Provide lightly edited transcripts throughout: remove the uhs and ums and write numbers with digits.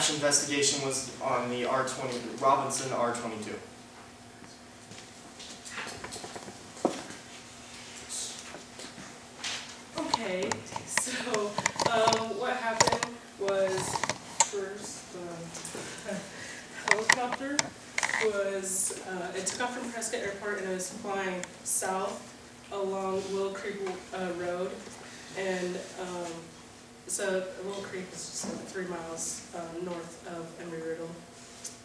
crash investigation was on the Robinson R-22. Okay, so what happened was first the helicopter was, it took off from Prescott Airport and it was flying south along Willow Creek Road. And so Willow Creek is just like 3 miles north of Aerodrome.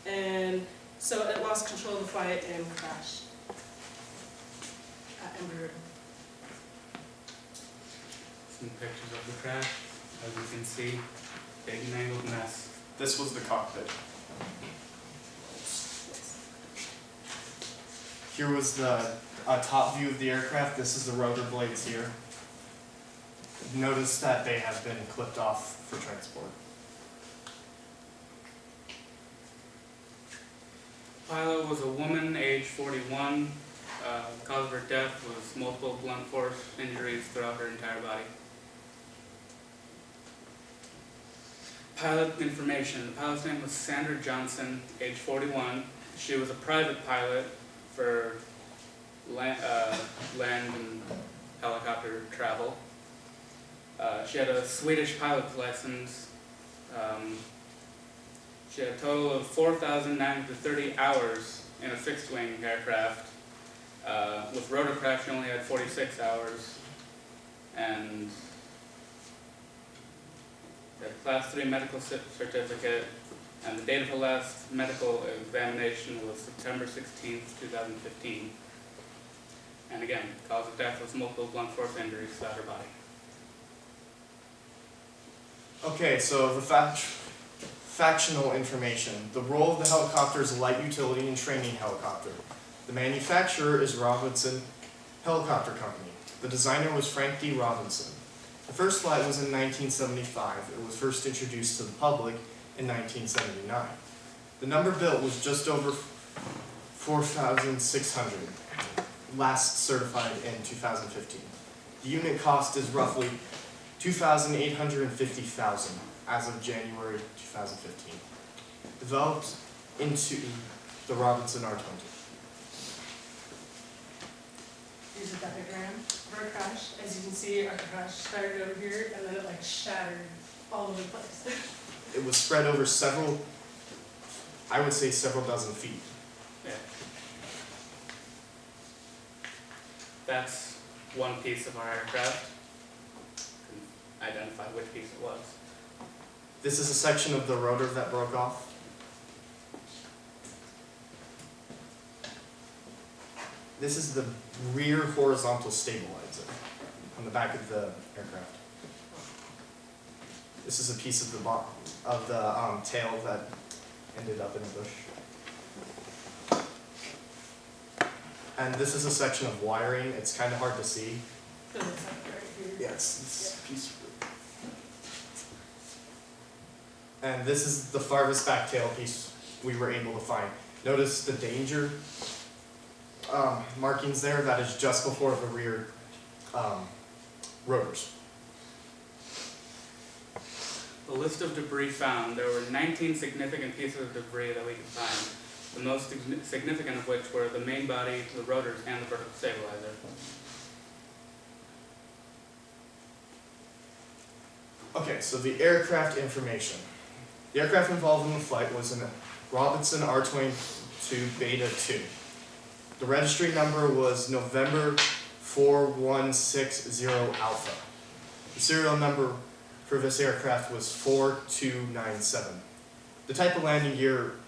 And so it lost control of the flight and crashed at Aerodrome. Some pictures of the crash. As you can see, big mangled mess. This was the cockpit. Here was the top view of the aircraft. This is the rotor blades here. Notice that they have been clipped off for transport. Pilot was a woman, age 41. Cause of her death was multiple blunt force injuries throughout her entire body. Pilot information. The pilot's name was Sandra Johnson, age 41. She was a private pilot for land and helicopter travel. She had a Swedish pilot's license. She had a total of 4,930 hours in a fixed-wing aircraft. With rotorcraft, she only had 46 hours. And the Class 3 medical certificate, and the date of her last medical examination was September 16th, 2015. And again, cause of death was multiple blunt force injuries throughout her body. Okay, so the factional information. The role of the helicopter is a light utility and training helicopter. The manufacturer is Robinson Helicopter Company. The designer was Frank D. Robinson. The first flight was in 1975. It was first introduced to the public in 1979. The number built was just over 4,600, last certified in 2015. The unit cost is roughly $2,850,000 as of January 2015. Developed into the Robinson R-20. Here's a diagram of our crash. As you can see, our crash started over here and then it like shattered all over the place. It was spread over several, I would say several dozen feet. Yeah. That's one piece of our aircraft. Identify which piece it was. This is a section of the rotor that broke off. This is the rear horizontal stabilizer on the back of the aircraft. This is a piece of the tail that ended up in a bush. And this is a section of wiring. It's kind of hard to see. So it's like right here. Yeah, it's a piece. And this is the farthest back tail piece we were able to find. Notice the danger markings there. That is just before the rear rotors. The list of debris found, there were 19 significant pieces of debris that we could find. The most significant of which were the main body, the rotors, and the vertical stabilizer. Okay, so the aircraft information. The aircraft involved in the flight was a Robinson R-22 Beta 2. The registry number was November 4160 Alpha. The serial number for this aircraft was 4297. The type of landing gear,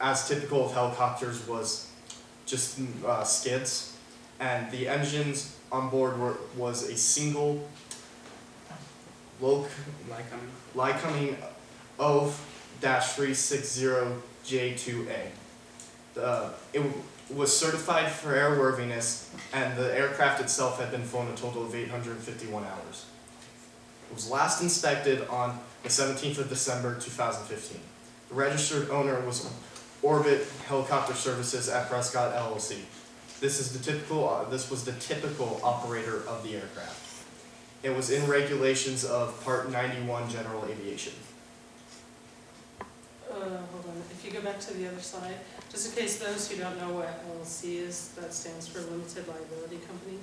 as typical of helicopters, was just skids, and the engines on board was a single Lycoming O-360J2A. It was certified for airworthiness, and the aircraft itself had been flown a total of 851 hours. It was last inspected on the 17th of December 2015. The registered owner was Orbit Helicopter Services at Prescott LLC. This was the typical operator of the aircraft. It was in regulations of Part 91 General Aviation. hold on, if you go back to the other slide, just in case those who don't know what LLC is, that stands for Limited Liability Company.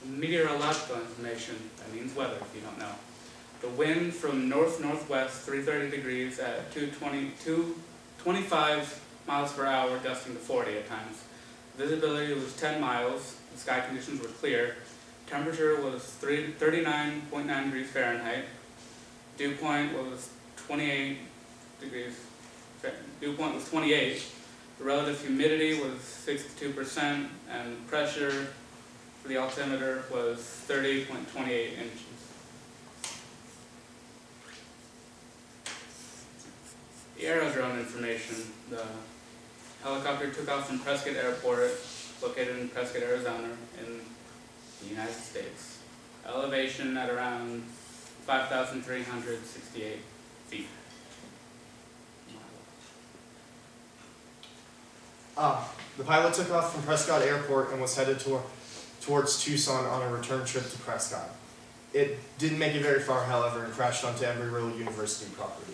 Meteorological information, that means weather if you don't know. The wind from north-northwest, 330 degrees at 25 miles per hour, gusting to 40 at times. Visibility was 10 miles, the sky conditions were clear. Temperature was 39.9 degrees Fahrenheit. Dew point was 28 degrees. Dew point was 28. The relative humidity was 62%, and pressure for the altimeter was 30.28 inches. The aerodrome information. The helicopter took off from Prescott Airport, located in Prescott, Arizona, in the United States. Elevation at around 5,368 feet. The pilot took off from Prescott Airport and was headed towards Tucson on a return trip to Prescott. It didn't make it very far, however, and crashed onto Embry-Riddle University property.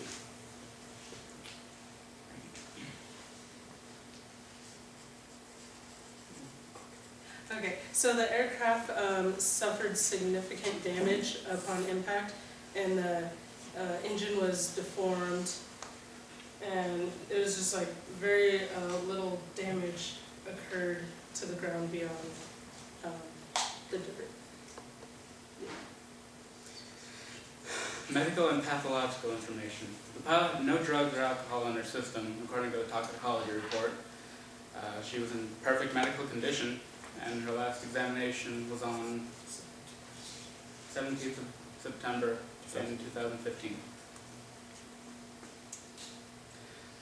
Okay, so the aircraft suffered significant damage upon impact, and the engine was deformed, and it was just like very little damage occurred to the ground beyond the dirt. Medical and pathological information. The pilot had no drugs or alcohol in her system, according to the toxicology report. She was in perfect medical condition, and her last examination was on 17th of September in 2015.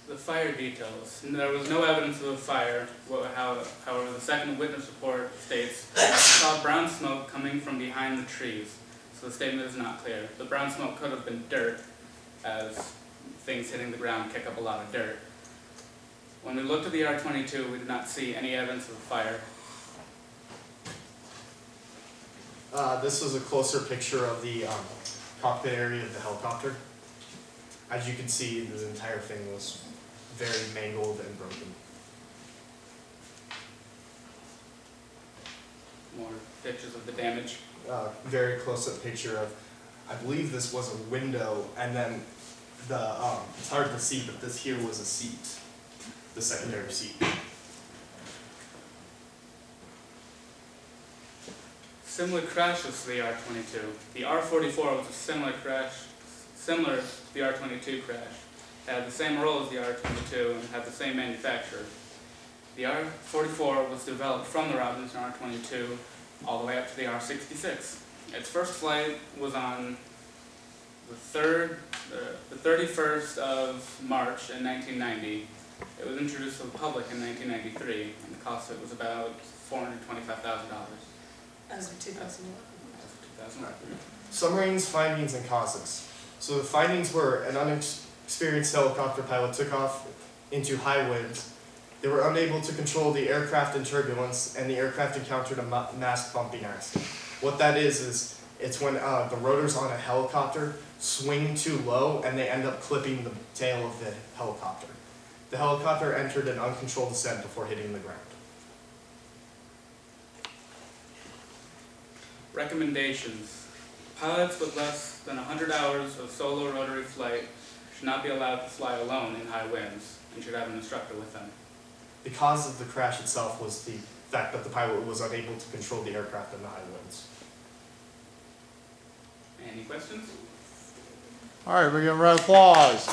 The fire details. There was no evidence of a fire. However, the second witness report states, saw brown smoke coming from behind the trees. So the statement is not clear. The brown smoke could have been dirt, as things hitting the ground kick up a lot of dirt. When we looked at the R-22, we did not see any evidence of a fire. This was a closer picture of the cockpit area of the helicopter. As you can see, the entire thing was very mangled and broken. More pictures of the damage. Very close-up picture of, I believe this was a window, and then it's hard to see, but this here was a seat, the secondary seat. Similar crashes to the R-22. The R-44 was a similar to the R-22 crash. It had the same role as the R-22 and had the same manufacturer. The R-44 was developed from the Robinson R-22 all the way up to the R-66. Its first flight was on the 31st of March in 1990. It was introduced to the public in 1993, and the cost of it was about $425,000. As of 2011. Submarines, findings, and causes. So the findings were an unexperienced helicopter pilot took off into high winds. They were unable to control the aircraft in turbulence, and the aircraft encountered a mast bumping accident. What that is it's when the rotors on a helicopter swing too low and they end up clipping the tail of the helicopter. The helicopter entered an uncontrolled descent before hitting the ground. Recommendations. Pilots with less than 100 hours of solo rotary flight should not be allowed to fly alone in high winds and should have an instructor with them. The cause of the crash itself was the fact that the pilot was unable to control the aircraft in the high winds. Any questions? All right, we're giving a round of applause.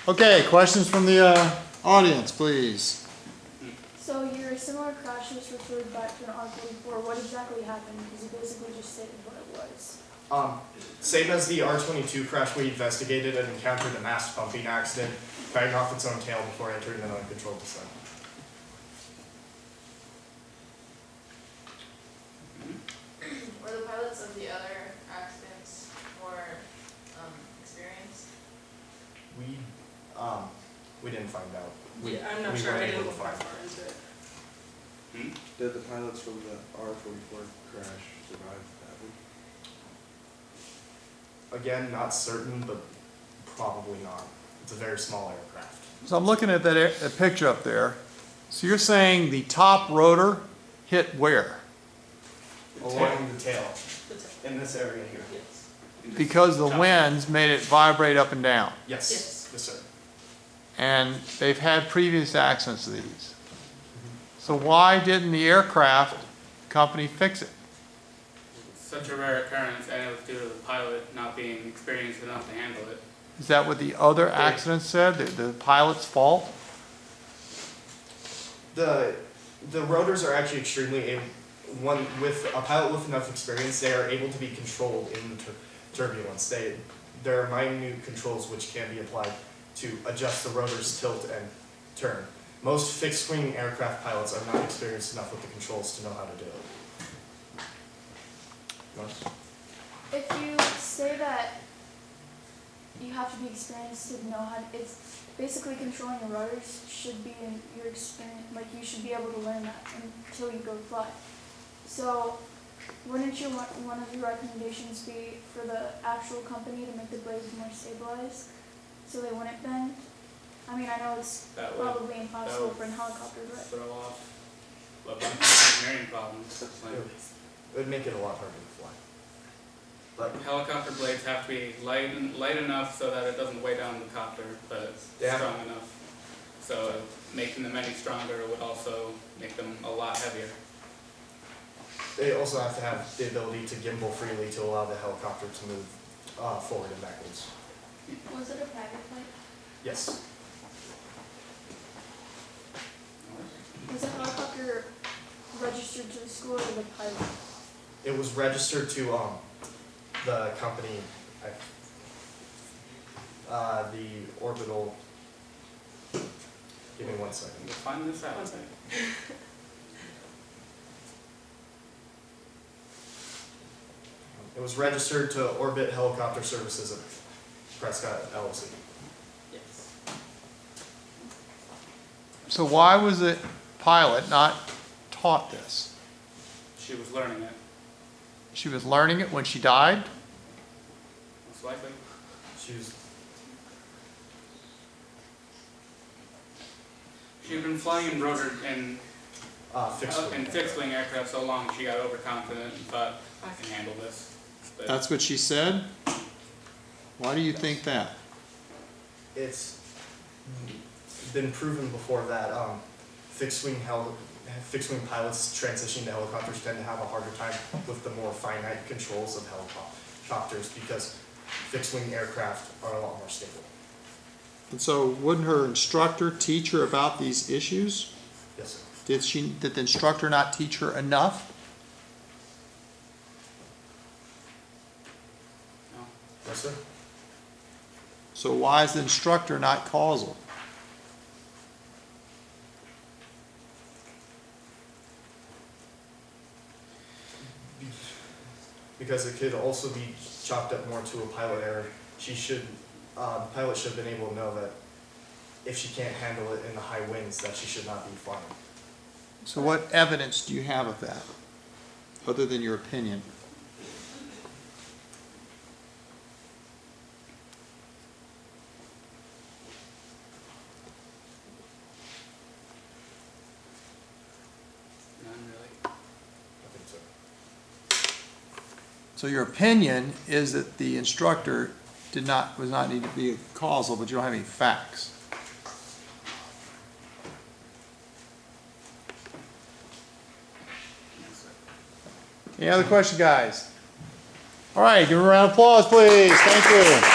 Okay, questions from the audience, please. So your similar crash was referred back to an R-44. What exactly happened? Because you basically just stated what it was. Same as the R-22 crash, we investigated and encountered a mast bumping accident, firing off its own tail before entering an uncontrolled descent. Were the pilots of the other accidents more experienced? We didn't find out. Yeah, I'm not we sure. weren't I able didn't to look find that far into it. Did the pilots from the R-44 crash survive that one? Again, not certain, but probably not. It's a very small aircraft. So I'm looking at that picture up there. So you're saying the top rotor hit where? Along the tail, The tip. in this area here. Yes. Because the winds made it vibrate up and down. Yes, Yes. yes, sir. And they've had previous accidents of these. So why didn't the aircraft company fix it? Such a rare occurrence, and it was due to the pilot not being experienced enough to handle it. Is that what the other accidents said, the pilot's fault? The rotors are actually extremely with a pilot with enough experience, they are able to be controlled in the turbulence. There are minute controls which can be applied to adjust the rotor's tilt and turn. Most fixed wing aircraft pilots are not experienced enough with the controls to know how to do it. Yes. If you say that you have to be experienced to know how, it's basically controlling the rotors should be in your experience, like you should be able to learn that until you go fly. So wouldn't you want one of your recommendations be for the actual company to make the blades more stabilized so they wouldn't bend? I mean, I know it's That would probably impossible for a helicopter, but throw off a bunch of engineering problems. Like, It would make it a lot harder to fly. But helicopter blades have to be light enough so that it doesn't weigh down the copter, but Yeah. strong enough. So making them any stronger would also make them a lot heavier. they also have to have the ability to gimbal freely to allow the helicopter to move forward and backwards. was it a private flight? Yes. Was the helicopter registered to the school or the pilot? It was registered to the company, the orbital. Give me 1 second. We'll find this out. One second. It was registered to Orbit Helicopter Services at Prescott LLC. Yes. So why was the pilot not taught this? She was learning it, She was learning it when she died? most likely. She'd been flying in rotor and fixed wing aircraft so long she got overconfident and thought, I can handle this. But That's what she said? Why do you think that? It's been proven before that fixed wing pilots transitioning to helicopters tend to have a harder time with the more finite controls of helicopters because fixed wing aircraft are a lot more stable. And so wouldn't her instructor teach her about these issues? Yes, sir. Did the instructor not teach her enough? no. Yes, sir. So why is the instructor not causal? Because it could also be chalked up more to a pilot error. The pilot should have been able to know that if she can't handle it in the high winds, that she should not be flying. So what evidence do you have of that, other than your opinion? None really. I think so. So your opinion is that the instructor was not need to be causal, but you don't have any facts. Any other questions, guys? All right, give a round of applause, please. Thank you.